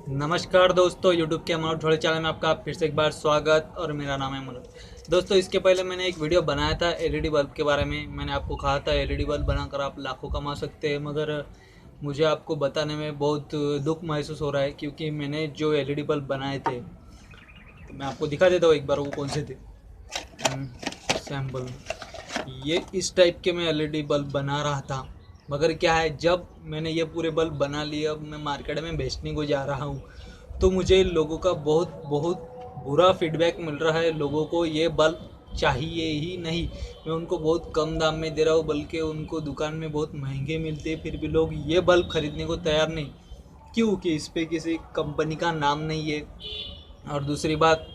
नमस्कार दोस्तों, यूट्यूब के हमारे थोड़े चैनल में आपका फिर से एक बार स्वागत। और मेरा नाम है मनोज। दोस्तों, इसके पहले मैंने एक वीडियो बनाया था एलईडी बल्ब के बारे में। मैंने आपको कहा था एलईडी बल्ब बनाकर आप लाखों कमा सकते हैं, मगर मुझे आपको बताने में बहुत दुख महसूस हो रहा है, क्योंकि मैंने जो एलईडी बल्ब बनाए थे, तो मैं आपको दिखा देता हूँ एक बार वो कौन से थे। सैम्पल ये इस टाइप के मैं एलईडी बल्ब बना रहा था, मगर क्या है, जब मैंने ये पूरे बल्ब बना लिए, अब मैं मार्केट में बेचने को जा रहा हूँ, तो मुझे लोगों का बहुत बहुत बुरा फीडबैक मिल रहा है। लोगों को ये बल्ब चाहिए ही नहीं। मैं उनको बहुत कम दाम में दे रहा हूँ, बल्कि उनको दुकान में बहुत महंगे मिलते हैं, फिर भी लोग ये बल्ब खरीदने को तैयार नहीं। क्यों? कि इस पर किसी कंपनी का नाम नहीं है, और दूसरी बात,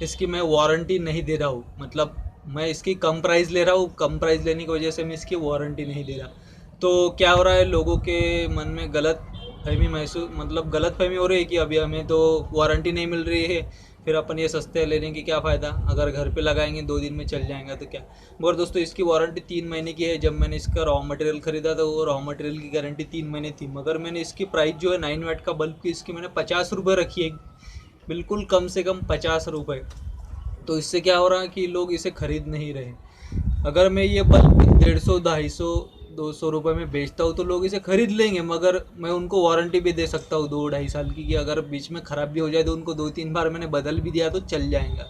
इसकी मैं वारंटी नहीं दे रहा हूँ। मतलब मैं इसकी कम प्राइस ले रहा हूँ, कम प्राइस लेने की वजह से मैं इसकी वारंटी नहीं दे रहा। तो क्या हो रहा है, लोगों के मन में गलत फहमी महसूस, मतलब गलत फहमी हो रही है कि अभी हमें तो वारंटी नहीं मिल रही है, फिर अपन ये सस्ते लेने की क्या फ़ायदा, अगर घर पे लगाएंगे 2 दिन में चल जाएगा तो क्या। मगर दोस्तों, इसकी वारंटी 3 महीने की है। जब मैंने इसका रॉ मटेरियल ख़रीदा था, वो रॉ मटेरियल की गारंटी 3 महीने थी, मगर मैंने इसकी प्राइस जो है 9 वाट का बल्ब की, इसकी मैंने 50 रुपये रखी है, बिल्कुल कम से कम 50 रुपये। तो इससे क्या हो रहा है कि लोग इसे खरीद नहीं रहे। अगर मैं ये बल्ब 150, 250, 200 रुपये में बेचता हूँ तो लोग इसे खरीद लेंगे, मगर मैं उनको वारंटी भी दे सकता हूँ 2-2.5 साल की, कि अगर बीच में ख़राब भी हो जाए तो उनको 2-3 बार मैंने बदल भी दिया तो चल जाएगा।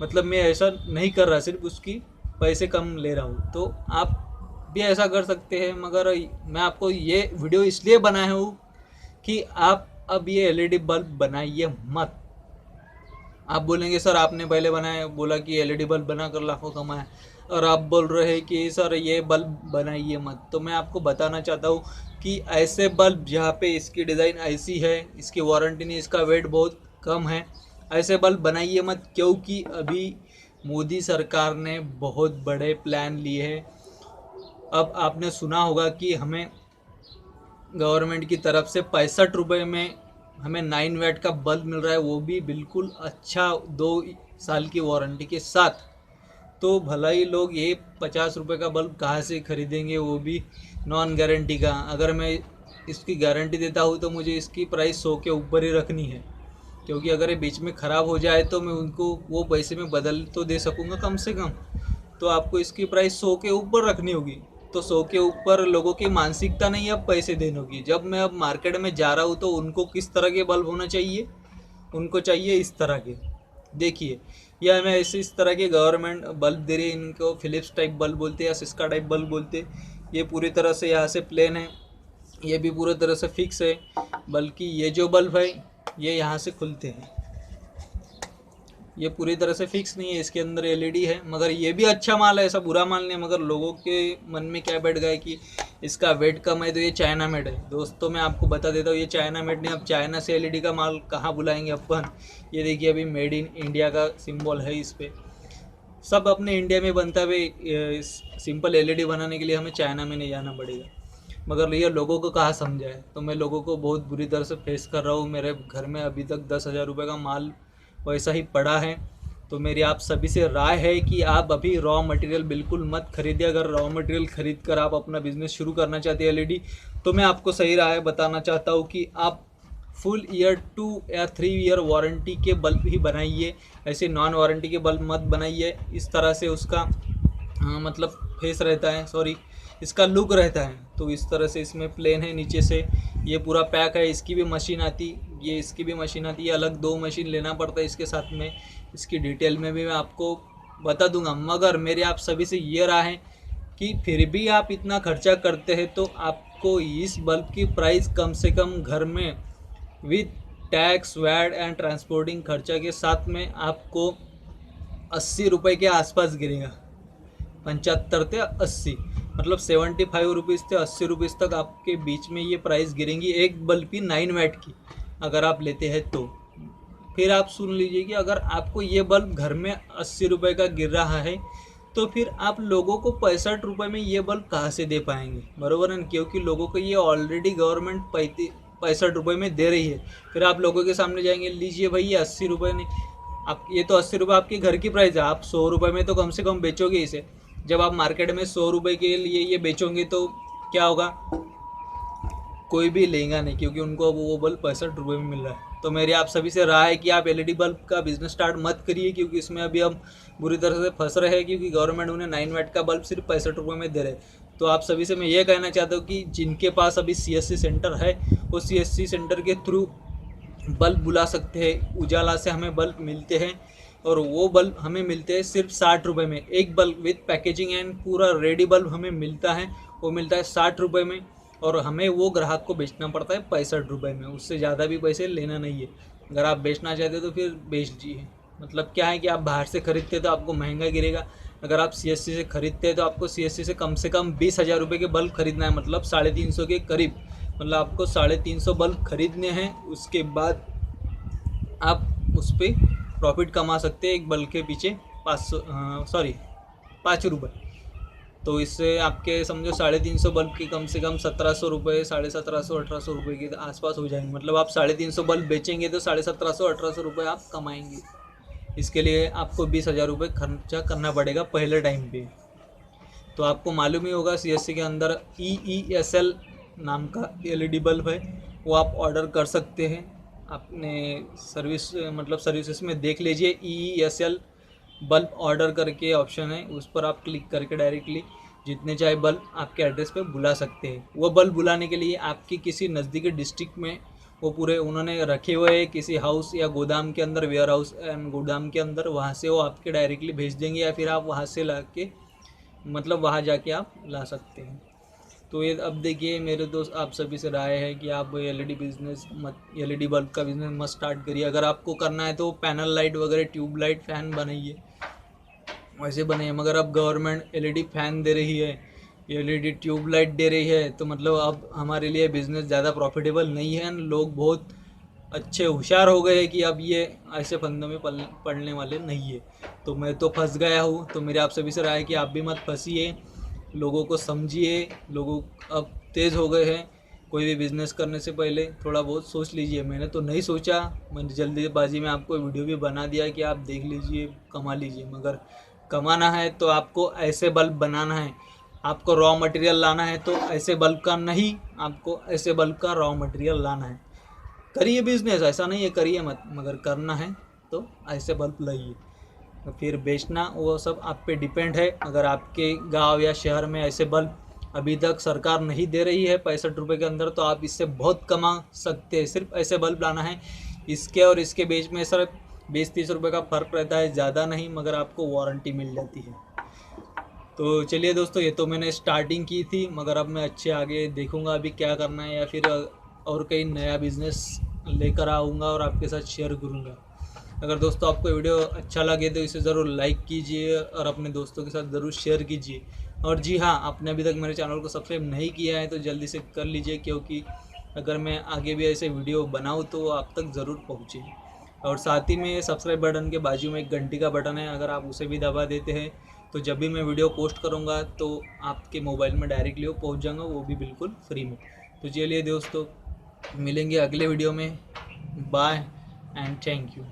मतलब मैं ऐसा नहीं कर रहा, सिर्फ उसकी पैसे कम ले रहा हूँ। तो आप भी ऐसा कर सकते हैं, मगर मैं आपको ये वीडियो इसलिए बनाया हूँ कि आप अब ये एलईडी बल्ब बनाइए मत। आप बोलेंगे सर आपने पहले बनाया, बोला कि एलईडी बल्ब बनाकर लाखों कमाए, और आप बोल रहे हैं कि सर ये बल्ब बनाइए मत। तो मैं आपको बताना चाहता हूँ कि ऐसे बल्ब जहाँ पे इसकी डिज़ाइन ऐसी है, इसकी वारंटी नहीं, इसका वेट बहुत कम है, ऐसे बल्ब बनाइए मत। क्योंकि अभी मोदी सरकार ने बहुत बड़े प्लान लिए हैं। अब आपने सुना होगा कि हमें गवर्नमेंट की तरफ से 65 रुपये में हमें 9 वाट का बल्ब मिल रहा है, वो भी बिल्कुल अच्छा 2 साल की वारंटी के साथ। तो भला ही लोग ये 50 रुपये का बल्ब कहाँ से खरीदेंगे, वो भी नॉन गारंटी का। अगर मैं इसकी गारंटी देता हूँ तो मुझे इसकी प्राइस 100 के ऊपर ही रखनी है, क्योंकि अगर ये बीच में ख़राब हो जाए तो मैं उनको वो पैसे में बदल तो दे सकूँगा कम से कम। तो आपको इसकी प्राइस 100 के ऊपर रखनी होगी। तो 100 के ऊपर लोगों की मानसिकता नहीं है अब पैसे देने की। जब मैं अब मार्केट में जा रहा हूँ तो उनको किस तरह के बल्ब होना चाहिए, उनको चाहिए इस तरह के। देखिए, यह हमें ऐसे इस तरह के गवर्नमेंट बल्ब दे रही है। इनको फिलिप्स टाइप बल्ब बोलते हैं या सिस्का टाइप बल्ब बोलते हैं। ये पूरी तरह से यहाँ से प्लेन है, ये भी पूरी तरह से फिक्स है। बल्कि ये जो बल्ब है ये यहाँ से खुलते हैं, ये पूरी तरह से फिक्स नहीं है, इसके अंदर एलईडी है। मगर ये भी अच्छा माल है, ऐसा बुरा माल नहीं है। मगर लोगों के मन में क्या बैठ गया है कि इसका वेट कम है तो ये चाइना मेड है। दोस्तों, मैं आपको बता देता हूँ, ये चाइना मेड नहीं। अब चाइना से एलईडी का माल कहाँ बुलाएंगे अपन। ये देखिए, अभी मेड इन इंडिया का सिंबल है इस पर। सब अपने इंडिया में बनता है। सिंपल एलईडी बनाने के लिए हमें चाइना में नहीं जाना पड़ेगा। मगर ये लोगों को कहाँ समझाए। तो मैं लोगों को बहुत बुरी तरह से फेस कर रहा हूँ। मेरे घर में अभी तक 10,000 रुपये का माल वैसा ही पड़ा है। तो मेरी आप सभी से राय है कि आप अभी रॉ मटेरियल बिल्कुल मत खरीदिए। अगर रॉ मटेरियल खरीद कर आप अपना बिजनेस शुरू करना चाहते हैं एलईडी, तो मैं आपको सही राय बताना चाहता हूँ कि आप फुल ईयर 2 या 3 ईयर वारंटी के बल्ब ही बनाइए। ऐसे नॉन वारंटी के बल्ब मत बनाइए। इस तरह से उसका मतलब फेस रहता है, सॉरी, इसका लुक रहता है। तो इस तरह से इसमें प्लेन है, नीचे से ये पूरा पैक है। इसकी भी मशीन आती, ये इसकी भी मशीन आती है। अलग 2 मशीन लेना पड़ता है इसके साथ में। इसकी डिटेल में भी मैं आपको बता दूंगा। मगर मेरे आप सभी से ये राय है कि फिर भी आप इतना खर्चा करते हैं तो आपको इस बल्ब की प्राइस कम से कम घर में with tax, VAT and transporting खर्चा के साथ में आपको 80 रुपये के आसपास गिरेगा। 75 से 80, मतलब 75 रुपीज़ से 80 रुपीज़ तक आपके बीच में ये प्राइस गिरेंगी एक बल्ब की 9 वाट की, अगर आप लेते हैं तो। फिर आप सुन लीजिए कि अगर आपको ये बल्ब घर में 80 रुपये का गिर रहा है, तो फिर आप लोगों को 65 रुपये में ये बल्ब कहाँ से दे पाएंगे, बरोबर है। क्योंकि लोगों को ये ऑलरेडी गवर्नमेंट 65 रुपये में दे रही है। फिर आप लोगों के सामने जाएंगे, लीजिए भाई ये 80 रुपये नहीं, आप ये तो 80 रुपये आपके घर की प्राइस है, आप 100 रुपये में तो कम से कम बेचोगे इसे। जब आप मार्केट में 100 रुपये के लिए ये बेचोगे तो क्या होगा, कोई भी लेगा नहीं, क्योंकि उनको अब वो बल्ब 65 रुपये में मिल रहा है। तो मेरी आप सभी से राय है कि आप एलईडी बल्ब का बिजनेस स्टार्ट मत करिए, क्योंकि इसमें अभी हम बुरी तरह से फंस रहे हैं, क्योंकि गवर्नमेंट उन्हें 9 वाट का बल्ब सिर्फ 65 रुपये में दे रहे हैं। तो आप सभी से मैं ये कहना चाहता हूँ कि जिनके पास अभी CSC सेंटर है, वो CSC सेंटर के थ्रू बल्ब बुला सकते हैं। उजाला से हमें बल्ब मिलते हैं, और वो बल्ब हमें मिलते हैं सिर्फ 60 रुपये में। एक बल्ब विथ पैकेजिंग एंड पूरा रेडी बल्ब हमें मिलता है, वो मिलता है 60 रुपये में, और हमें वो ग्राहक को बेचना पड़ता है 65 रुपये में। उससे ज़्यादा भी पैसे लेना नहीं है। अगर आप बेचना चाहते हो तो फिर बेच दीजिए। मतलब क्या है कि आप बाहर से खरीदते हैं तो आपको महंगा गिरेगा, अगर आप CSC से खरीदते हैं तो आपको CSC से कम 20,000 रुपये के बल्ब खरीदना है, मतलब 350 के करीब। मतलब आपको 350 बल्ब खरीदने हैं, उसके बाद आप उस पर प्रॉफिट कमा सकते हैं। एक बल्ब के पीछे 5 रुपये। तो इससे आपके समझो 350 बल्ब की कम से कम 1700 रुपये, 1750 1800 रुपये के आसपास हो जाएंगे। मतलब आप 350 बल्ब बेचेंगे तो 1750 1800 रुपये आप कमाएंगे। इसके लिए आपको 20,000 रुपये खर्चा करना पड़ेगा पहले टाइम पे। तो आपको मालूम ही होगा CSC के अंदर EESL नाम का LED बल्ब है, वो आप ऑर्डर कर सकते हैं। आपने सर्विसेज में देख लीजिए, EESL बल्ब ऑर्डर करके ऑप्शन है, उस पर आप क्लिक करके डायरेक्टली जितने चाहे बल्ब आपके एड्रेस पे बुला सकते हैं। वो बल्ब बुलाने के लिए आपकी किसी नज़दीकी डिस्ट्रिक्ट में वो पूरे उन्होंने रखे हुए हैं, किसी हाउस या गोदाम के अंदर, वेयर हाउस एंड गोदाम के अंदर, वहाँ से वो आपके डायरेक्टली भेज देंगे, या फिर आप वहाँ से ला के मतलब वहाँ जाके आप ला सकते हैं। तो ये अब देखिए मेरे दोस्त, आप सभी से राय है कि आप LED बल्ब का बिज़नेस मत स्टार्ट करिए। अगर आपको करना है तो पैनल लाइट वगैरह, ट्यूब लाइट, फैन बनाइए, वैसे बनाइए। मगर अब गवर्नमेंट LED फैन दे रही है, LED ट्यूब लाइट दे रही है, तो मतलब अब हमारे लिए बिज़नेस ज़्यादा प्रॉफिटेबल नहीं है। लोग बहुत अच्छे होशियार हो गए हैं कि अब ये ऐसे फंदों में पड़ने वाले नहीं है। तो मैं तो फंस गया हूँ। तो मेरे आप सभी से राय है कि आप भी मत फंसिए, लोगों को समझिए। लोगों अब तेज़ हो गए हैं, कोई भी बिज़नेस करने से पहले थोड़ा बहुत सोच लीजिए। मैंने तो नहीं सोचा, मैंने जल्दीबाजी में आपको वीडियो भी बना दिया कि आप देख लीजिए, कमा लीजिए। मगर कमाना है तो आपको ऐसे बल्ब बनाना है, आपको रॉ मटेरियल लाना है तो ऐसे बल्ब का नहीं, आपको ऐसे बल्ब का रॉ मटेरियल लाना है। करिए बिजनेस, ऐसा नहीं है करिए मत, मगर करना है तो ऐसे बल्ब लाइए। तो फिर बेचना वो सब आप पे डिपेंड है। अगर आपके गांव या शहर में ऐसे बल्ब अभी तक सरकार नहीं दे रही है 65 रुपये के अंदर, तो आप इससे बहुत कमा सकते हैं। सिर्फ ऐसे बल्ब लाना है। इसके और इसके बीच में सिर्फ 20-30 रुपये का फ़र्क रहता है, ज़्यादा नहीं, मगर आपको वारंटी मिल जाती है। तो चलिए दोस्तों, ये तो मैंने स्टार्टिंग की थी, मगर अब मैं अच्छे आगे देखूंगा अभी क्या करना है, या फिर और कहीं नया बिज़नेस लेकर आऊँगा और आपके साथ शेयर करूँगा। अगर दोस्तों आपको वीडियो अच्छा लगे तो इसे ज़रूर लाइक कीजिए और अपने दोस्तों के साथ ज़रूर शेयर कीजिए। और जी हाँ, आपने अभी तक मेरे चैनल को सब्सक्राइब नहीं किया है तो जल्दी से कर लीजिए, क्योंकि अगर मैं आगे भी ऐसे वीडियो बनाऊँ तो आप तक ज़रूर पहुँचे। और साथ ही में सब्सक्राइब बटन के बाजू में एक घंटी का बटन है, अगर आप उसे भी दबा देते हैं तो जब भी मैं वीडियो पोस्ट करूँगा तो आपके मोबाइल में डायरेक्टली वो पहुँच जाऊँगा, वो भी बिल्कुल फ्री में। तो चलिए दोस्तों, मिलेंगे अगले वीडियो में। Bye and thank you.